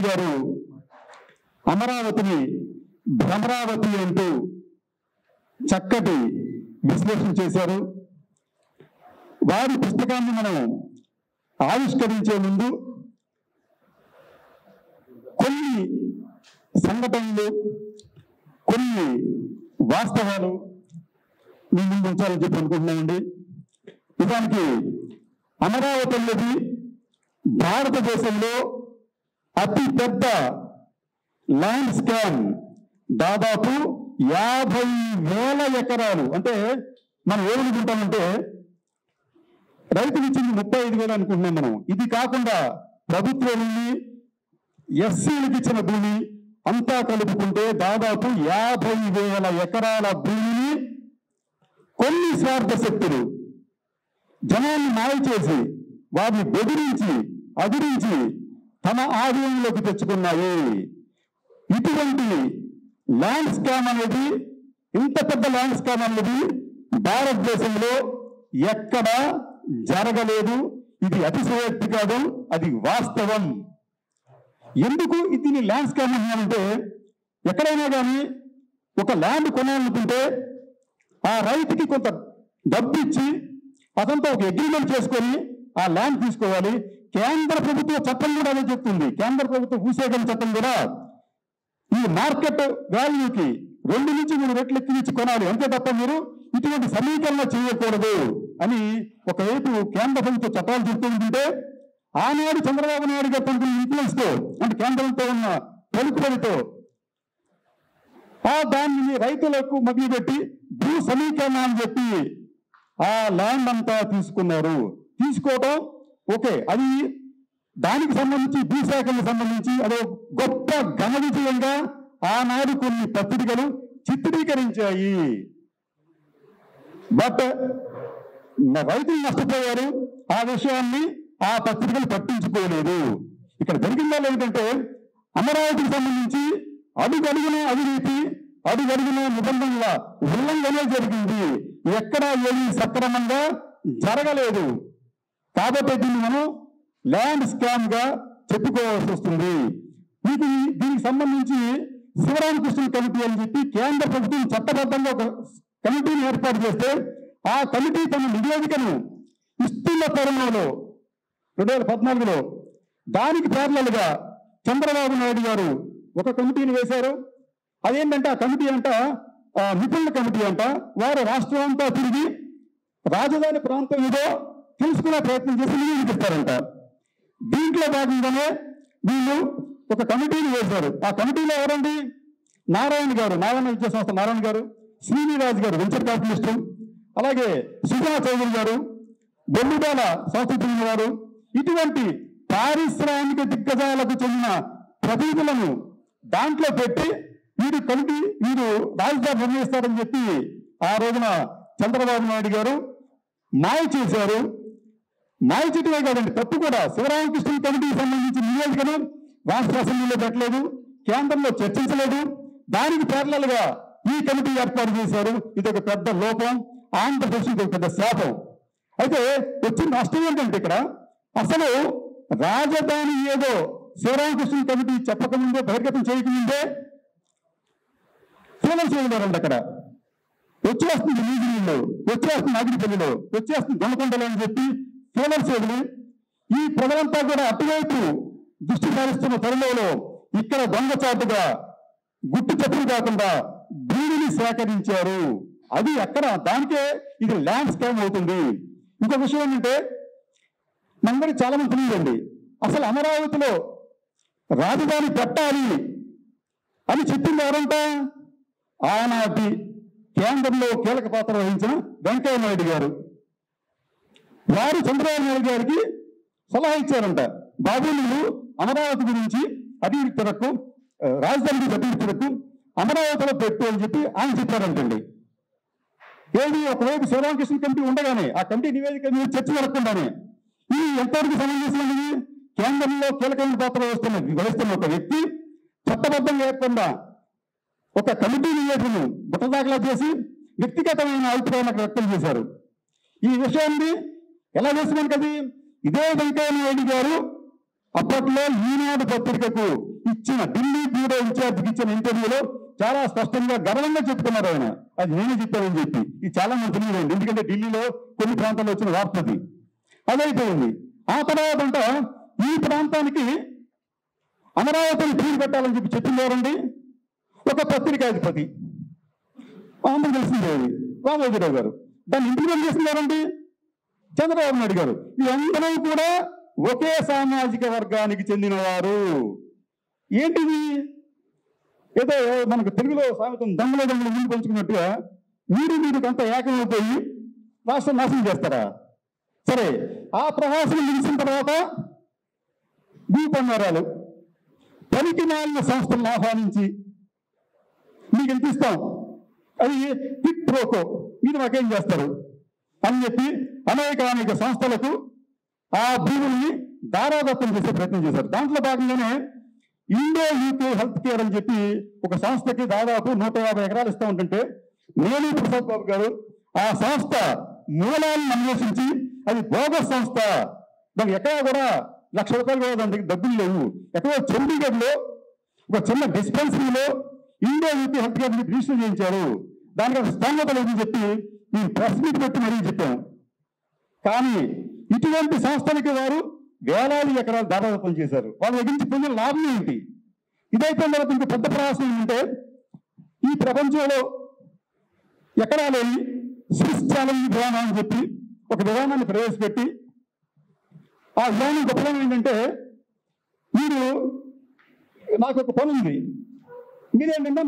గారు అమరావతిని భ్రమరావతి అంటూ చక్కటి విశ్లేషణ చేశారు. వారి పుస్తకాన్ని మనం ఆవిష్కరించే ముందు కొన్ని సంఘటనలు, కొన్ని వాస్తవాలు మీ ముందు ఉంచాలని చెప్పి అనుకుంటున్నామండి. నిజానికి అమరావతి అనేది భారతదేశంలో అతి పెద్ద ల్యాండ్ స్కామ్. దాదాపు 50,000 ఎకరాలు. అంటే మనం ఏమనుకుంటామంటే రైతులు ఇచ్చింది 35,000 అనుకుంటున్నాం మనం. ఇది కాకుండా ప్రభుత్వం నుండి ఎస్సీలకు ఇచ్చిన భూమి అంతా కలుపుకుంటే దాదాపు 50,000 ఎకరాల భూమిని కొన్ని స్వార్థ శక్తులు జనాన్ని మాయ చేసి వారిని బెదిరించి అదిరించి తమ ఆధీనంలోకి తెచ్చుకున్నాయి. ఇటువంటి ల్యాండ్ స్కామ్ అనేది, ఇంత పెద్ద ల్యాండ్ స్కామ్ అనేది భారతదేశంలో ఎక్కడా జరగలేదు. ఇది అతిశయోక్తి కాదు, అది వాస్తవం. ఎందుకు దీన్ని ల్యాండ్ స్కామ్ అన్నామంటే, ఎక్కడైనా కానీ ఒక ల్యాండ్ కొనాలనుకుంటే ఆ రైతుకి కొంత డబ్బు ఇచ్చి అతనితో ఒక అగ్రిమెంట్ చేసుకొని ఆ ల్యాండ్ తీసుకోవాలి. కేంద్ర ప్రభుత్వ చట్టం కూడా అదే చెప్తుంది. కేంద్ర ప్రభుత్వ భూసేకరణ చట్టం కూడా ఈ మార్కెట్ వాల్యూకి 2 నుంచి 3 రెట్లు ఎక్కించి కొనాలి, అంతే తప్ప మీరు ఇటువంటి సమీకరణ చేయకూడదు అని ఒకవైపు కేంద్ర ప్రభుత్వ చట్టాలు చెప్తూ ఉంటుంటే, ఆనాడు చంద్రబాబు నాయుడు గారు తనకు ఇన్ఫ్లుయెన్స్ తో, అంటే కేంద్రంతో ఉన్న పలుకుబడితో దాన్ని రైతులకు మభ్యపెట్టి భూ సమీకరణ అని చెప్పి ఆ ల్యాండ్ అంతా తీసుకున్నారు. తీసుకోవటం ఓకే, అది దానికి సంబంధించి భూసేకరణకు సంబంధించి అదో గొప్ప ఘన విజయంగా ఆనాడు కొన్ని పత్రికలు చిత్రీకరించాయి. బట్ రైతులు నష్టపోయారు. ఆ విషయాన్ని ఆ పత్రికలు పట్టించుకోలేదు. ఇక్కడ జరిగిందా ఏంటంటే, అమరావతికి సంబంధించి అడుగడుగున అవినీతి, అడుగడుగున నిబంధనల ఉల్లంఘనే జరిగింది. ఎక్కడా ఏమీ సక్రమంగా జరగలేదు. కాబట్టి దీన్ని మనం ల్యాండ్ స్కామ్ గా చెప్పుకోవాల్సి వస్తుంది. మీకు దీనికి సంబంధించి శివరామకృష్ణ కమిటీ అని చెప్పి కేంద్ర ప్రభుత్వం చట్టబద్ధంగా ఒక కమిటీని ఏర్పాటు చేస్తే, ఆ కమిటీ తన నివేదికను ఇస్తున్న తరుణంలో 2014లో దానికి ప్యారలల్గా చంద్రబాబు నాయుడు గారు ఒక కమిటీని వేశారు. అదేంటంటే ఆ కమిటీ అంట నిపుణుల కమిటీ అంట. వారు రాష్ట్రం అంతా తిరిగి రాజధాని ప్రాంతం ఏదో తెలుసుకునే ప్రయత్నం చేసి నివేదిస్తారంట. దీంట్లో భాగంగానే వీళ్ళు ఒక కమిటీని వేశారు. ఆ కమిటీలో ఎవరండి? నారాయణ గారు, నారాయణ విద్యా సంస్థ నారాయణ గారు, శ్రీనివాస్ గారు వెంచర్ క్యాపిటలిస్టు, అలాగే సుజనా చౌదరి గారు, బొమ్మిడాల సంస్కృతి వారు, ఇటువంటి పారిశ్రామిక దిగ్గజాలకు చెందిన ప్రతినిధులను దాంట్లో పెట్టి వీరు రాజధాని నిర్ణయిస్తారని చెప్పి ఆ రోజున చంద్రబాబు నాయుడు గారు మాయ చేశారు. మాయ చేయటమే కాదండి, తప్పు కూడా. శివరామకృష్ణ కమిటీకి సంబంధించిన నివేదికను రాష్ట్ర అసెంబ్లీలో పెట్టలేదు, కేంద్రంలో చర్చించలేదు. దానికి ప్యారలల్గా ఈ కమిటీ ఏర్పాటు చేశారు. ఇది ఒక పెద్ద లోపం, ఆంధ్రప్రదేశ్ ఒక పెద్ద శాపం. అయితే వచ్చిన నష్టం ఏంటంటే, ఇక్కడ అసలు రాజధాని ఏదో శివరామకృష్ణ కమిటీ చెప్పకముందే, బహిర్గతం చేయకముందే ఫేమస్ చేయలేరండి. అక్కడ వచ్చేస్తుంది నీగిరిలో, వచ్చేస్తుంది నాగిరిపల్లిలో, వచ్చేస్తుంది దొండకొండలో అని చెప్పి ఫేమస్ చేయడం. ఈ ప్రజలంతా కూడా అటువైపు దృష్టి సారిస్తున్న తరుణంలో ఇక్కడ దొంగచాటుగా గుట్టు చప్పుడు కాకుండా భూమిని సేకరించారు. అది అక్కడ, దానికే ఇది ల్యాండ్ స్కామ్ అవుతుంది. ఇంకో విషయం ఏంటంటే, మనందరికీ చాలా మంది తెలియదండి, అసలు అమరావతిలో రాజధాని పెట్టాలి అని చెప్పింది ఎవరంట? ఆనాటి కేంద్రంలో కీలక పాత్ర వహించిన వెంకయ్య నాయుడు గారు. వారు చంద్రబాబు నాయుడు గారికి సలహా ఇచ్చారంట, బాబు నువ్వు అమరావతి గురించి అటు తిరకు, రాజధాని గురించి అటు తిరకు, అమరావతిలో పెట్టు అని చెప్పి ఆయన చెప్పారంటండి. ఏది ఒకవైపు శివరామకృష్ణ కమిటీ ఉండగానే, ఆ కమిటీ నివేదిక మీద చర్చ జరగకుండానే, ఇది ఎంతవరకు సంబంధించినది? కేంద్రంలో కీలకమైన పాత్ర వహిస్తున్న ఒక వ్యక్తి చట్టబద్ధంగా లేకుండా ఒక కమిటీ నివేదికను బుట్టదాఖలా చేసి వ్యక్తిగతమైన అభిప్రాయాన్ని వ్యక్తం చేశారు. ఈ విషయాన్ని ఎలా చేస్తున్నాను కదా, ఇదే వెంకయ్య నాయుడు గారు అప్పట్లో ఈనాడు పత్రికకు ఇచ్చిన ఢిల్లీ బ్యూరో ఇన్ఛార్జికి ఇచ్చిన ఇంటర్వ్యూలో చాలా స్పష్టంగా గర్వంగా చెప్పుకున్నారు ఆయన. అది నేనే చెప్పానని చెప్పి. ఇది చాలా మంది తెలియదండి, ఎందుకంటే ఢిల్లీలో కొన్ని ప్రాంతాల్లో వచ్చిన వార్తది అదైపోయింది. ఆ తర్వాత అంట ఈ ప్రాంతానికి అమరావతిని పేరు పెట్టాలని చెప్పి చెప్పింది ఎవరండి? ఒక పత్రికాధిపతి, అందరూ తెలిసిందే, రామోజీరావు గారు. దాన్ని ఇంప్లిమెంట్ చేసింది ఎవరండి? చంద్రబాబు నాయుడు గారు. వీళ్ళందరూ కూడా ఒకే సామాజిక వర్గానికి చెందినవారు. ఏంటిది? ఏదో మనకు తెలుగులో సామెతం దొంగలు ముందు పంచుకున్నట్టుగా మీరు అంత ఏకమైపోయి రాష్ట్రం నాశనం చేస్తారా? సరే, ఆ ప్రవాసం ముగిసిన తర్వాత భూపన్నారాలు పనికి మాలిన సంస్థలను ఆహ్వానించి మీకు ఎంత ఇస్తాం, అది పిట్ ప్రోకో, మీరు మాకేం చేస్తారు అని చెప్పి అనేక సంస్థలకు ఆ భూముల్ని దారాదత్తం చేసే ప్రయత్నం చేశారు. దాంట్లో భాగంగానే ఇండో యూకే హెల్త్ కేర్ అని చెప్పి ఒక సంస్థకి దాదాపు 150 ఎకరాలు ఇస్తూ ఉంటుంటే నేని ప్రసాద్ బాబు గారు ఆ సంస్థ మూలాలను అన్వేషించి అది బోగస్ సంస్థ, దానికి ఎక్కడా కూడా ₹1,00,000 కూడా దాని దగ్గర డబ్బులు లేవు, ఎక్కడో చండీగఢ్లో ఒక చిన్న డిస్పెన్సరీలో Indo UK health care register చేయించారు, దానికి స్థానికత లేదని చెప్పి మేము ప్రెస్ మీట్ పెట్టి మరీ చెప్పాము. కానీ ఇటువంటి సంస్థలకి వారు వేలాది ఎకరాలు దారాదత్తం చేశారు. వాళ్ళ దగ్గర నుంచి పొందిన లాభం ఏంటి? ఇదైపోయిన తర్వాత ఇంకో పెద్ద ప్రయాసం ఏంటంటే ఈ ప్రపంచంలో ఎక్కడా లేని స్విస్ ఛాలెంజ్ విధానం అని చెప్పి ఒక విధానాన్ని ప్రవేశపెట్టి, ఆ విధానం గొప్పదనం ఏంటంటే మీరు నాకు ఒక పని ఉంది, మీరేంటంటే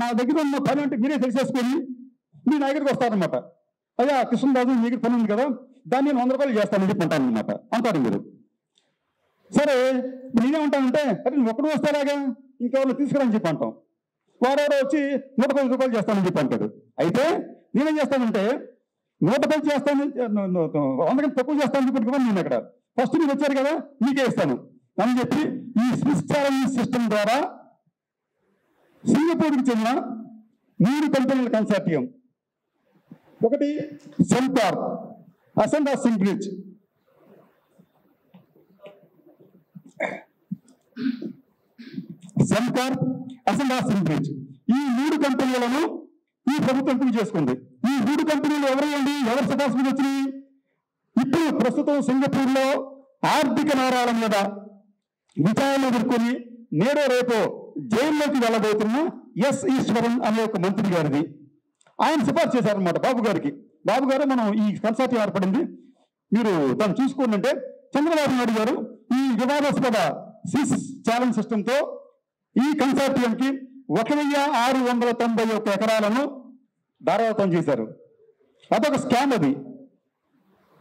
నా దగ్గర ఉన్న పని అంటే మీరే తెలిసేసుకొని మీ నా దగ్గరికి వస్తారనమాట. అయ్యా కృష్ణరాజు మీ దగ్గర పని ఉంది కదా, దాన్ని నేను ₹100 చేస్తానని చెప్పి ఉంటాను అనమాట అంటారు మీరు. సరే, నేనేమంటానంటే అరే నువ్వు ఒక్కడు వస్తేలాగా ఇంకెవరు తీసుకురని చెప్పి అంటాం. వారెవరో వచ్చి ₹110 చేస్తానని చెప్పి అంటాడు. అయితే నేనేం చేస్తానంటే 110 చేస్తాను, 100 తక్కువ చేస్తానని చెప్పి నేను అక్కడ ఫస్ట్ మీరు వచ్చారు కదా మీకే ఇస్తాను అని చెప్పి ఈ స్విస్ ఛాలెంజ్ సిస్టమ్ ద్వారా సింగపూర్కి చెందిన 3 కంపెనీల కన్సార్టియం, ఒకటి సెన్కార్, అసెండా సింగ్బ్రిడ్జ్, ఈ 3 కంపెనీలను ఈ ప్రభుత్వం ఎంపిక చేసుకుంది. ఈ 3 కంపెనీలు ఎవరండి, ఎవరి సిఫార్సు మీద వచ్చినాయి? ఇప్పుడు ప్రస్తుతం సింగపూర్ లో ఆర్థిక నేరాల మీద విచారణ ఎదుర్కొని నేడో రేపో జైల్లోకి వెళ్ళబోతున్న ఎస్ ఈశ్వరన్ అనే ఒక మంత్రి గారిది. ఆయన సిఫార్సు చేశారనమాట బాబు గారికి. బాబు గారు మనం ఈ కన్సార్టియం ఏర్పడింది, మీరు దాన్ని చూసుకోండి అంటే చంద్రబాబు నాయుడు గారు ఈ వివాదాస్పద స్విస్ ఛాలెంజ్ సిస్టంతో ఈ కన్సార్టియంకి 1691 ఎకరాలను దారాదత్తం చేశారు. అదొక స్కామ్. అది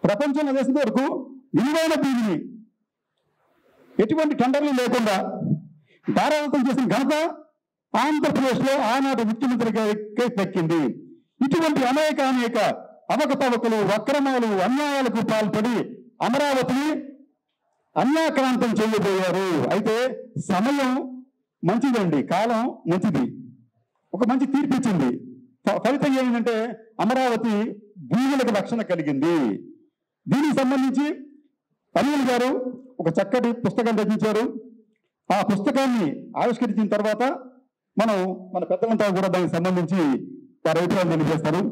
ప్రపంచంలో చేసిన వరకు విలువైన భూమిని ఎటువంటి టెండర్లు లేకుండా దారాదత్తం చేసిన ఘనత ఆంధ్రప్రదేశ్లో ఆనాటి ముఖ్యమంత్రి గారికి దక్కింది. ఇటువంటి అనేక అవకతవకలు, అక్రమాలు, అన్యాయాలకు పాల్పడి అమరావతిని అన్యాక్రాంతం చేయబోయారు. అయితే సమయం మంచిదండి, కాలం మంచిది, ఒక మంచి తీర్పు ఇచ్చింది. ఫలితం ఏంటంటే అమరావతి భూములకు రక్షణ కలిగింది. దీనికి సంబంధించి అనిల్ గారు ఒక చక్కటి పుస్తకం రచించారు. ఆ పుస్తకాన్ని ఆవిష్కరించిన తర్వాత మన పెద్దలంతా కూడా దానికి సంబంధించి వారి అభిప్రాయం తెలియజేస్తారు.